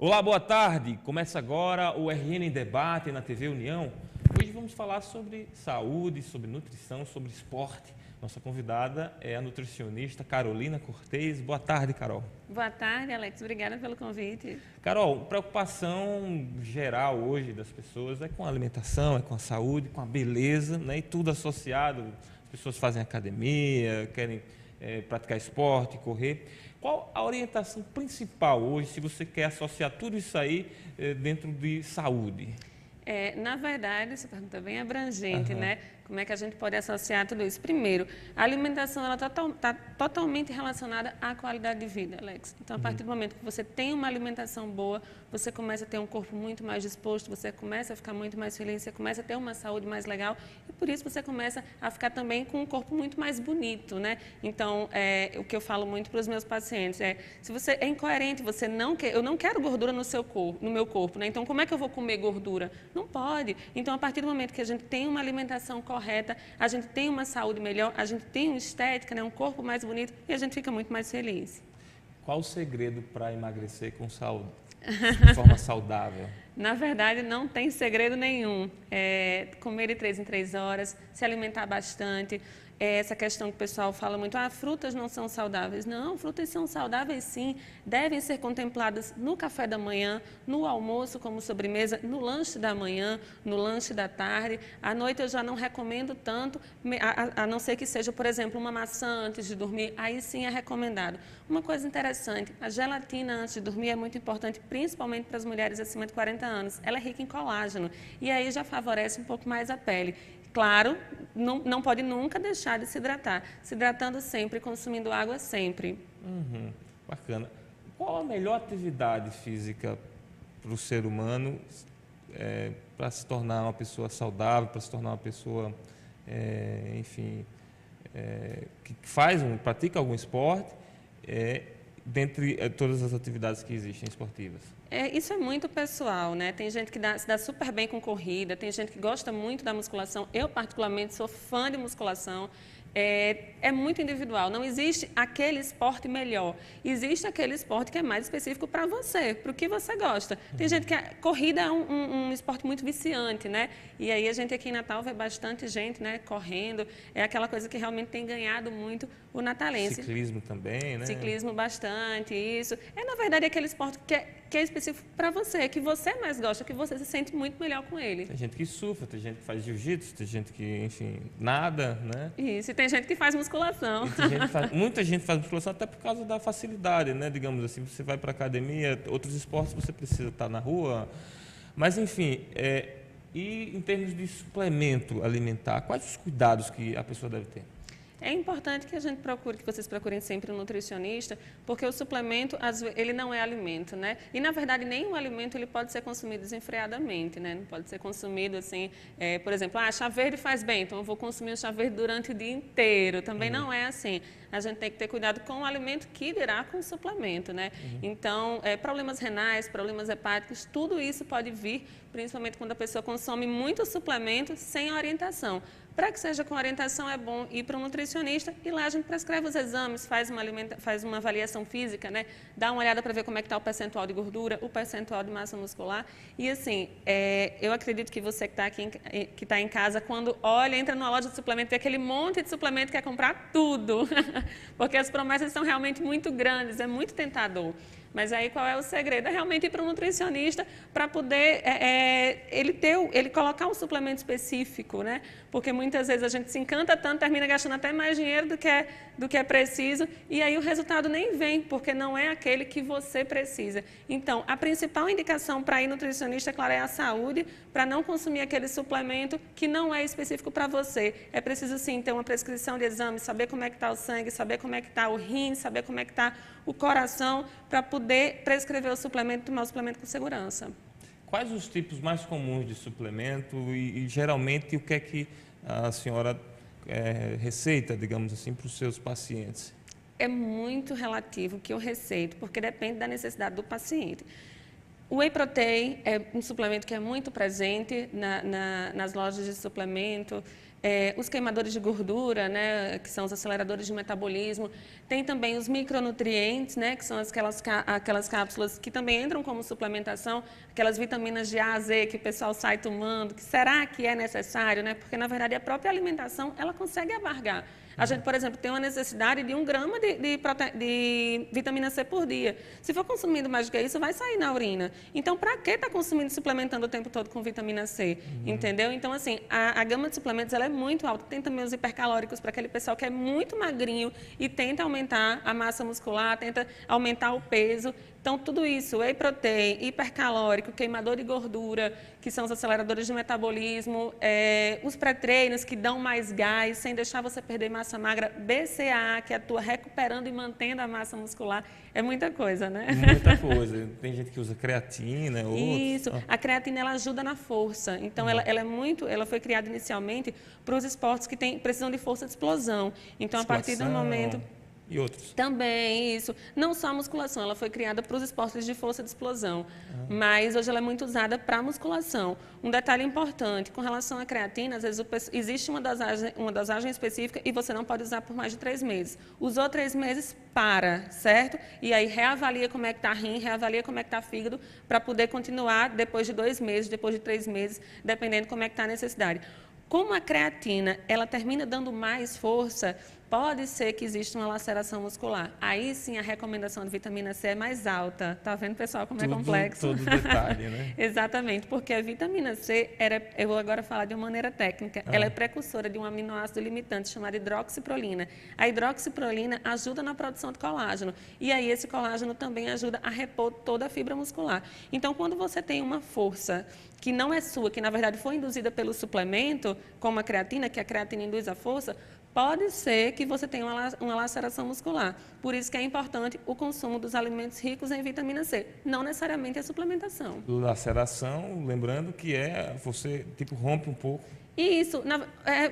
Olá, boa tarde. Começa agora o RN em Debate na TV União. Hoje vamos falar sobre saúde, sobre nutrição, sobre esporte. Nossa convidada é a nutricionista Carolina Cortez. Boa tarde, Carol. Boa tarde, Alex. Obrigada pelo convite. Carol, preocupação geral hoje das pessoas é com a alimentação, é com a saúde, com a beleza, né? E tudo associado. As pessoas fazem academia, querem praticar esporte, correr. Qual a orientação principal hoje, se você quer associar tudo isso aí dentro de saúde? Na verdade, essa pergunta é bem abrangente, né? Como é que a gente pode associar tudo isso? Primeiro, a alimentação está totalmente relacionada à qualidade de vida, Alex. Então, a partir do momento que você tem uma alimentação boa, você começa a ter um corpo muito mais disposto, você começa a ficar muito mais feliz, você começa a ter uma saúde mais legal e, por isso, você começa a ficar também com um corpo muito mais bonito, né? Então, o que eu falo muito para os meus pacientes se você é incoerente, eu não quero gordura no meu corpo, né? Então, como é que eu vou comer gordura? Não pode. Então, a partir do momento que a gente tem uma alimentação correta, a gente tem uma saúde melhor, a gente tem uma estética, né, um corpo mais bonito e a gente fica muito mais feliz. Qual o segredo para emagrecer com saúde, de forma saudável? Na verdade, não tem segredo nenhum. Comer de 3 em 3 horas, se alimentar bastante. Essa questão que o pessoal fala muito, frutas não são saudáveis. Não, frutas são saudáveis sim, devem ser contempladas no café da manhã, no almoço como sobremesa, no lanche da manhã, no lanche da tarde. À noite eu já não recomendo tanto, a não ser que seja, por exemplo, uma maçã antes de dormir, aí sim é recomendado. Uma coisa interessante, a gelatina antes de dormir é muito importante, principalmente para as mulheres acima de 40 anos. Ela é rica em colágeno e aí já favorece um pouco mais a pele. Claro, não pode nunca deixar de se hidratar. Se hidratando sempre, consumindo água sempre. Bacana. Qual a melhor atividade física para o ser humano para se tornar uma pessoa saudável, para se tornar uma pessoa, que pratica algum esporte, dentre todas as atividades que existem esportivas? Isso é muito pessoal, né? Tem gente que se dá super bem com corrida, tem gente que gosta muito da musculação. Eu, particularmente, sou fã de musculação. É muito individual, não existe aquele esporte melhor. Existe aquele esporte que é mais específico para você, para o que você gosta. Tem gente que corrida é um esporte muito viciante, né? E aí a gente aqui em Natal vê bastante gente, né, correndo. É aquela coisa que realmente tem ganhado muito o natalense. Ciclismo também, né? Ciclismo bastante, isso. Na verdade, aquele esporte que é específico para você, que você mais gosta, que você se sente muito melhor com ele. Tem gente que surfa, tem gente que faz jiu-jitsu, tem gente que, enfim, nada, né? Isso, e tem gente que faz musculação. Muita gente faz musculação até por causa da facilidade, né? Digamos assim, você vai para a academia, outros esportes você precisa estar na rua. Mas, enfim, e em termos de suplemento alimentar, quais os cuidados que a pessoa deve ter? É importante que vocês procurem sempre um nutricionista, porque o suplemento, ele não é alimento, né? E, na verdade, nenhum alimento ele pode ser consumido desenfreadamente, né? Não pode ser consumido assim, por exemplo, chá verde faz bem, então eu vou consumir o chá verde durante o dia inteiro. Também não é assim. A gente tem que ter cuidado com o alimento que dirá com o suplemento, né? Então, problemas renais, problemas hepáticos, tudo isso pode vir, principalmente quando a pessoa consome muito suplemento sem orientação. Para que seja com orientação, é bom ir para um nutricionista e lá a gente prescreve os exames, faz uma avaliação física, né? Dá uma olhada para ver como é que está o percentual de gordura, o percentual de massa muscular. E assim, eu acredito que você que está aqui, que está em casa, quando entra numa loja de suplemento, tem aquele monte de suplemento que quer comprar tudo, porque as promessas são realmente muito grandes, é muito tentador. Mas aí qual é o segredo? É realmente ir para um nutricionista para poder ele colocar um suplemento específico, né? Porque muitas vezes a gente se encanta tanto, termina gastando até mais dinheiro do que é preciso e aí o resultado nem vem, porque não é aquele que você precisa. Então, a principal indicação para ir nutricionista, claro, é a saúde, para não consumir aquele suplemento que não é específico para você. É preciso, sim, ter uma prescrição de exame, saber como é que está o sangue, saber como é que está o rim, saber como é que está o coração, para poder prescrever o suplemento, tomar o suplemento com segurança. Quais os tipos mais comuns de suplemento e geralmente, o que é que a senhora receita, digamos assim, para os seus pacientes? É muito relativo o que eu receito, porque depende da necessidade do paciente. O Whey Protein é um suplemento que é muito presente nas lojas de suplemento. Os queimadores de gordura, né, que são os aceleradores de metabolismo. Tem também os micronutrientes, né, que são aquelas cápsulas que também entram como suplementação, aquelas vitaminas de A a Z que o pessoal sai tomando. Que será que é necessário? Né? Porque, na verdade, a própria alimentação ela consegue abarcar. A gente, por exemplo, tem uma necessidade de 1 grama de vitamina C por dia. Se for consumindo mais do que isso, vai sair na urina. Então, para que estar consumindo e suplementando o tempo todo com vitamina C? Entendeu? Então, assim, a gama de suplementos ela é muito alta. Tem também os hipercalóricos para aquele pessoal que é muito magrinho e tenta aumentar a massa muscular, tenta aumentar o peso. Então, tudo isso, whey protein, hipercalórico, queimador de gordura, que são os aceleradores de metabolismo, os pré-treinos que dão mais gás, sem deixar você perder massa magra, BCAA, que atua recuperando e mantendo a massa muscular. É muita coisa, né? Muita coisa. Tem gente que usa creatina, outros. Isso. A creatina, ela ajuda na força. Então, ela foi criada inicialmente para os esportes que precisam de força de explosão. Então, a partir do momento... E outros? Também, isso. Não só a musculação, ela foi criada para os esportes de força de explosão, mas hoje ela é muito usada para a musculação. Um detalhe importante, com relação à creatina, às vezes existe uma dosagem específica e você não pode usar por mais de 3 meses. Usou 3 meses, para, certo? E aí reavalia como é que está rim, reavalia como é que está fígado, para poder continuar depois de 2 meses, depois de 3 meses, dependendo como é que está a necessidade. Como a creatina, ela termina dando mais força, pode ser que exista uma laceração muscular. Aí sim a recomendação de vitamina C é mais alta. Tá vendo, pessoal, como é complexo? Todo detalhe, né? Exatamente, porque a vitamina C, eu vou agora falar de uma maneira técnica, ela é precursora de um aminoácido limitante chamado hidroxiprolina. A hidroxiprolina ajuda na produção de colágeno. E aí esse colágeno também ajuda a repor toda a fibra muscular. Então, quando você tem uma força que não é sua, que na verdade foi induzida pelo suplemento, como a creatina, que a creatina induz a força, pode ser que você tenha uma laceração muscular. Por isso que é importante o consumo dos alimentos ricos em vitamina C, não necessariamente a suplementação. Laceração, lembrando que você tipo rompe um pouco. Isso,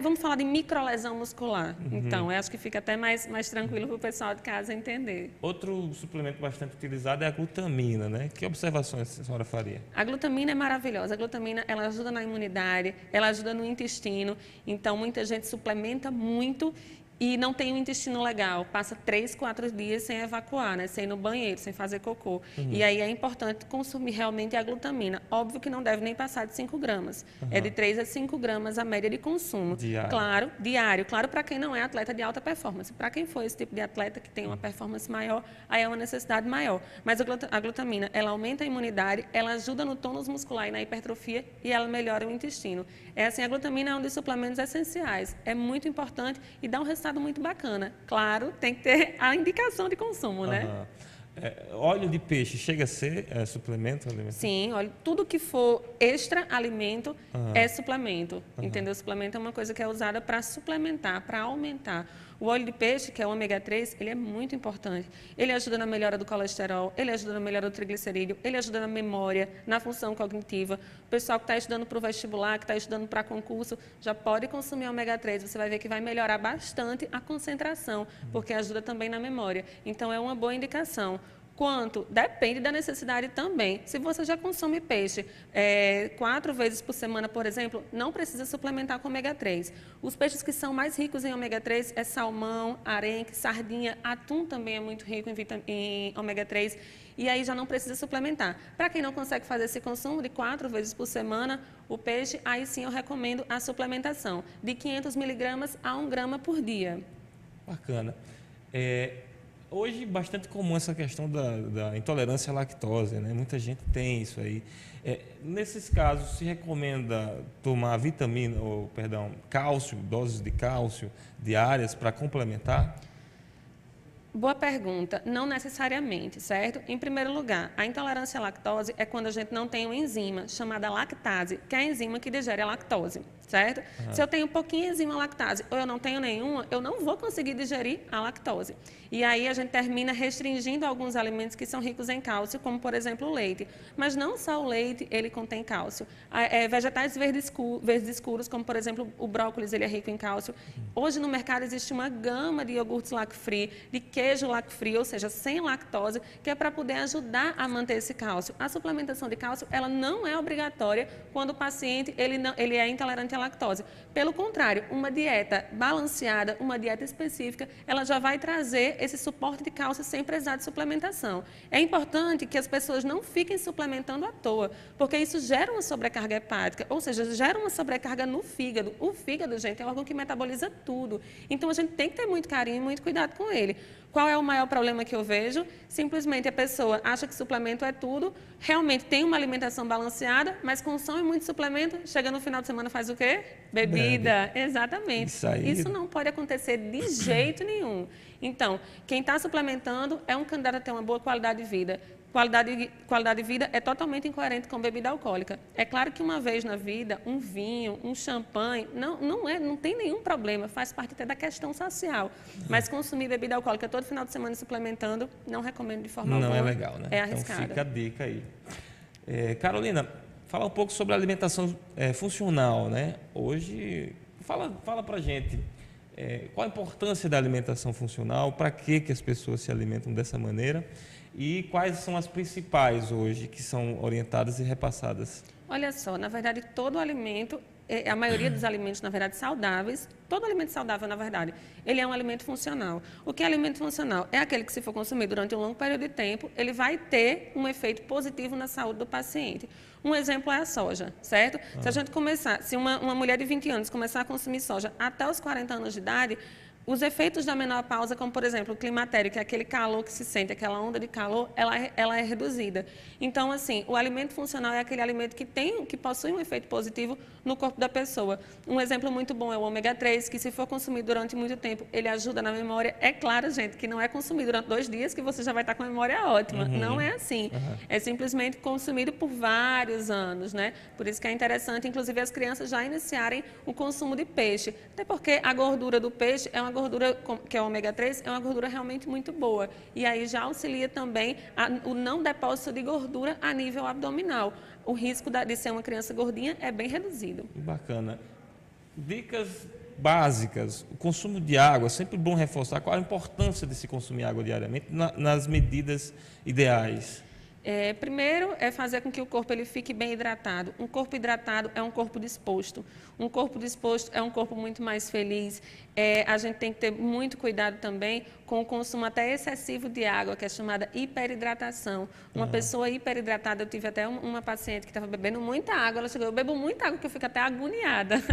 vamos falar de microlesão muscular. Então, eu acho que fica até mais tranquilo para o pessoal de casa entender. Outro suplemento bastante utilizado é a glutamina, né? Que observações a senhora faria? A glutamina é maravilhosa. A glutamina, ela ajuda na imunidade, ela ajuda no intestino. Então, muita gente suplementa muito e não tem um intestino legal. Passa 3, 4 dias sem evacuar, né? Sem ir no banheiro, sem fazer cocô. E aí é importante consumir realmente a glutamina. Óbvio que não deve nem passar de 5 gramas. É de 3 a 5 gramas a média de consumo. Diário. Claro, diário. Claro, para quem não é atleta de alta performance. Para quem for esse tipo de atleta que tem uma performance maior, aí é uma necessidade maior. Mas a glutamina, ela aumenta a imunidade, ela ajuda no tônus muscular e na hipertrofia e ela melhora o intestino. A glutamina é um dos suplementos essenciais. É muito importante e dá um resultado muito bacana. Claro, tem que ter a indicação de consumo, né? Óleo de peixe chega a ser suplemento alimentar? Sim, tudo que for extra alimento é suplemento. Entendeu? Suplemento é uma coisa que é usada para suplementar, para aumentar. O óleo de peixe, que é o ômega 3, ele é muito importante. Ele ajuda na melhora do colesterol, ele ajuda na melhora do triglicerídeo, ele ajuda na memória, na função cognitiva. O pessoal que está estudando para o vestibular, que está estudando para concurso, já pode consumir ômega 3. Você vai ver que vai melhorar bastante a concentração, porque ajuda também na memória. Então, é uma boa indicação. Quanto? Depende da necessidade também. Se você já consome peixe 4 vezes por semana, por exemplo, não precisa suplementar com ômega 3. Os peixes que são mais ricos em ômega 3 é salmão, arenque, sardinha, atum também é muito rico em ômega 3. E aí já não precisa suplementar. Para quem não consegue fazer esse consumo de 4 vezes por semana, o peixe, aí sim eu recomendo a suplementação de 500 miligramas a 1 grama por dia. Bacana. Hoje, bastante comum essa questão da intolerância à lactose, né? Muita gente tem isso aí. Nesses casos, se recomenda tomar cálcio, doses de cálcio diárias para complementar? Boa pergunta. Não necessariamente, certo? Em primeiro lugar, a intolerância à lactose é quando a gente não tem uma enzima chamada lactase, que é a enzima que digere a lactose, certo? Se eu tenho pouquinha enzima lactase ou eu não tenho nenhuma, eu não vou conseguir digerir a lactose. E aí a gente termina restringindo alguns alimentos que são ricos em cálcio, como, por exemplo, o leite. Mas não só o leite, ele contém cálcio. Vegetais verdes escuros, como, por exemplo, o brócolis, ele é rico em cálcio. Hoje no mercado existe uma gama de iogurtes lac-free, de queijo lac-free, ou seja, sem lactose, que é para poder ajudar a manter esse cálcio. A suplementação de cálcio, ela não é obrigatória quando o paciente ele é intolerante à lactose. Pelo contrário, uma dieta balanceada, uma dieta específica, ela já vai trazer esse suporte de cálcio sem precisar de suplementação. É importante que as pessoas não fiquem suplementando à toa, porque isso gera uma sobrecarga hepática, ou seja, gera uma sobrecarga no fígado. O fígado, gente, é um órgão que metaboliza tudo. Então, a gente tem que ter muito carinho e muito cuidado com ele. Qual é o maior problema que eu vejo? Simplesmente a pessoa acha que suplemento é tudo, realmente tem uma alimentação balanceada, mas consome muito suplemento, chega no final de semana faz o quê? Bebida. Exatamente. Isso não pode acontecer de jeito nenhum. Então, quem está suplementando é um candidato a ter uma boa qualidade de vida. Qualidade de vida é totalmente incoerente com bebida alcoólica. É claro que uma vez na vida, um vinho, um champanhe, não tem nenhum problema, faz parte até da questão social. Mas consumir bebida alcoólica todo final de semana suplementando, não recomendo de forma alguma. Não é legal, né? É arriscado. Então fica a dica aí. Carolina, fala um pouco sobre a alimentação funcional, né? Hoje, fala pra gente. Qual a importância da alimentação funcional, para que as pessoas se alimentam dessa maneira e quais são as principais hoje que são orientadas e repassadas? Olha só, na verdade, todo alimento, a maioria dos alimentos, na verdade, saudáveis, todo alimento saudável, na verdade, ele é um alimento funcional. O que é alimento funcional? É aquele que, se for consumido durante um longo período de tempo, ele vai ter um efeito positivo na saúde do paciente. Um exemplo é a soja, certo? Se a gente começar, se uma mulher de 20 anos começar a consumir soja até os 40 anos de idade, os efeitos da menopausa, como, por exemplo, o climatério, que é aquele calor que se sente, aquela onda de calor, ela é reduzida. Então, assim, o alimento funcional é aquele alimento que possui um efeito positivo no corpo da pessoa. Um exemplo muito bom é o ômega 3, que, se for consumido durante muito tempo, ele ajuda na memória. É claro, gente, que não é consumido durante 2 dias que você já vai estar com a memória ótima. Não é assim. É simplesmente consumido por vários anos, né? Por isso que é interessante, inclusive, as crianças já iniciarem o consumo de peixe. Até porque a gordura do peixe é uma gordura, que é o ômega 3, é uma gordura realmente muito boa. E aí já auxilia também o não depósito de gordura a nível abdominal. O risco de ser uma criança gordinha é bem reduzido. Bacana. Dicas básicas. O consumo de água, é sempre bom reforçar qual a importância de se consumir água diariamente nas medidas ideais. Primeiro é fazer com que o corpo ele fique bem hidratado. Um corpo hidratado é um corpo disposto. Um corpo disposto é um corpo muito mais feliz. A gente tem que ter muito cuidado também com o consumo até excessivo de água, que é chamada hiperidratação. Uma pessoa hiperidratada, eu tive até uma paciente que estava bebendo muita água, ela chegou, eu bebo muita água que eu fico até agoniada.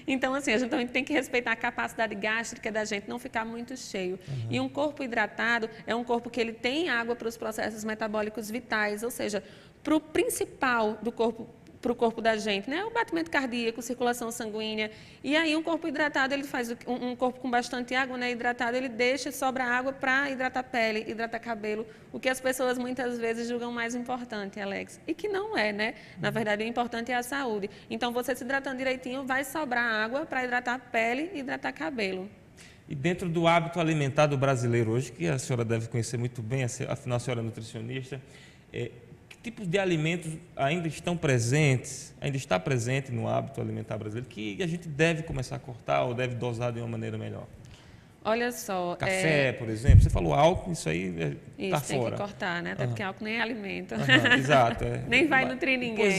Então, assim, a gente também tem que respeitar a capacidade gástrica da gente, não ficar muito cheio. E um corpo hidratado é um corpo que ele tem água para os processos metabólicos vitais, ou seja, para o principal do corpo, para o corpo da gente, né? O batimento cardíaco, circulação sanguínea. E aí um corpo hidratado, ele faz um corpo com bastante água, né? Hidratado, ele deixa, sobra água para hidratar a pele, hidratar cabelo, o que as pessoas muitas vezes julgam mais importante, Alex. E que não é, né? Na verdade, o importante é a saúde. Então, você se hidratando direitinho, vai sobrar água para hidratar a pele e hidratar cabelo. E dentro do hábito alimentar do brasileiro hoje, que a senhora deve conhecer muito bem, afinal a senhora é nutricionista, que tipos de alimentos ainda estão presentes, ainda está presente no hábito alimentar brasileiro, que a gente deve começar a cortar ou deve dosar de uma maneira melhor? Olha só... Café, por exemplo, você falou álcool, isso aí está fora. Isso, tem que cortar, né? Até porque álcool nem é alimento. Exato. Nem vai nutrir ninguém.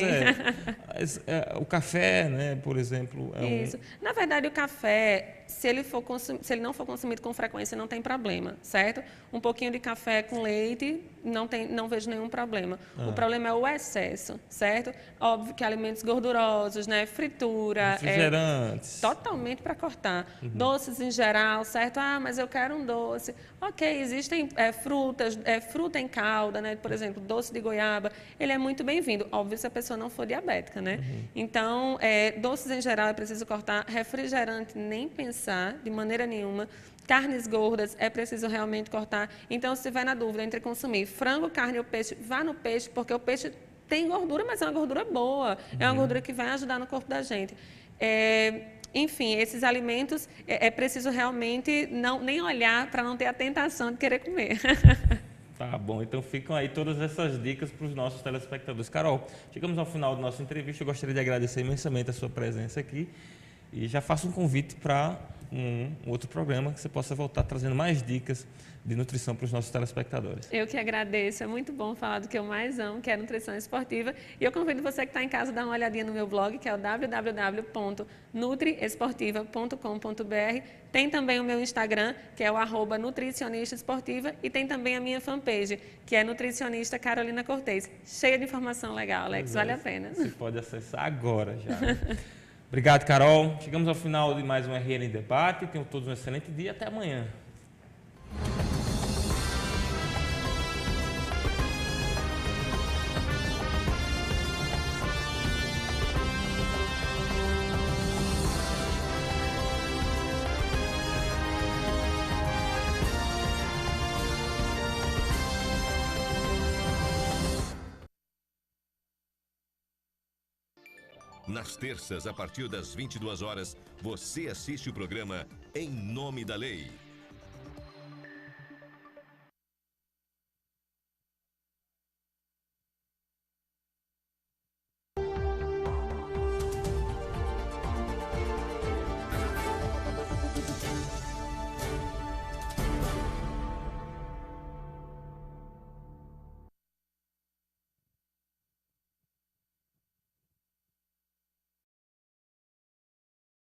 Pois o café, né, por exemplo... Isso. Na verdade, o café, se ele não for consumido com frequência, não tem problema, certo? Um pouquinho de café com leite, não vejo nenhum problema. O problema é o excesso, certo? Óbvio que alimentos gordurosos, né? Fritura... Refrigerantes. Totalmente para cortar. Doces em geral, certo? Ah, mas eu quero um doce. Ok, existem frutas, fruta em calda, né? Por exemplo, doce de goiaba, ele é muito bem-vindo. Óbvio, se a pessoa não for diabética, né? Então, doces em geral é preciso cortar. Refrigerante, nem pensar, de maneira nenhuma. Carnes gordas, é preciso realmente cortar. Então, se estiver na dúvida entre consumir frango, carne ou peixe, vá no peixe, porque o peixe tem gordura, mas é uma gordura boa. É uma gordura que vai ajudar no corpo da gente. Enfim, esses alimentos é preciso realmente nem olhar para não ter a tentação de querer comer. Tá bom, então ficam aí todas essas dicas para os nossos telespectadores. Carol, chegamos ao final da nossa entrevista, eu gostaria de agradecer imensamente a sua presença aqui e já faço um convite para um outro programa que você possa voltar trazendo mais dicas de nutrição para os nossos telespectadores. Eu que agradeço, é muito bom falar do que eu mais amo, que é a nutrição esportiva. E eu convido você que está em casa a dar uma olhadinha no meu blog, que é o www.nutriesportiva.com.br. Tem também o meu Instagram, que é o @nutricionista-esportiva, e tem também a minha fanpage, que é Nutricionista Carolina Cortez. Cheia de informação legal, Alex, vale a pena. Você pode acessar agora já. Obrigado, Carol. Chegamos ao final de mais um RN em Debate. Tenham todos um excelente dia. Até amanhã. Nas terças, a partir das 22 horas, você assiste o programa Em Nome da Lei.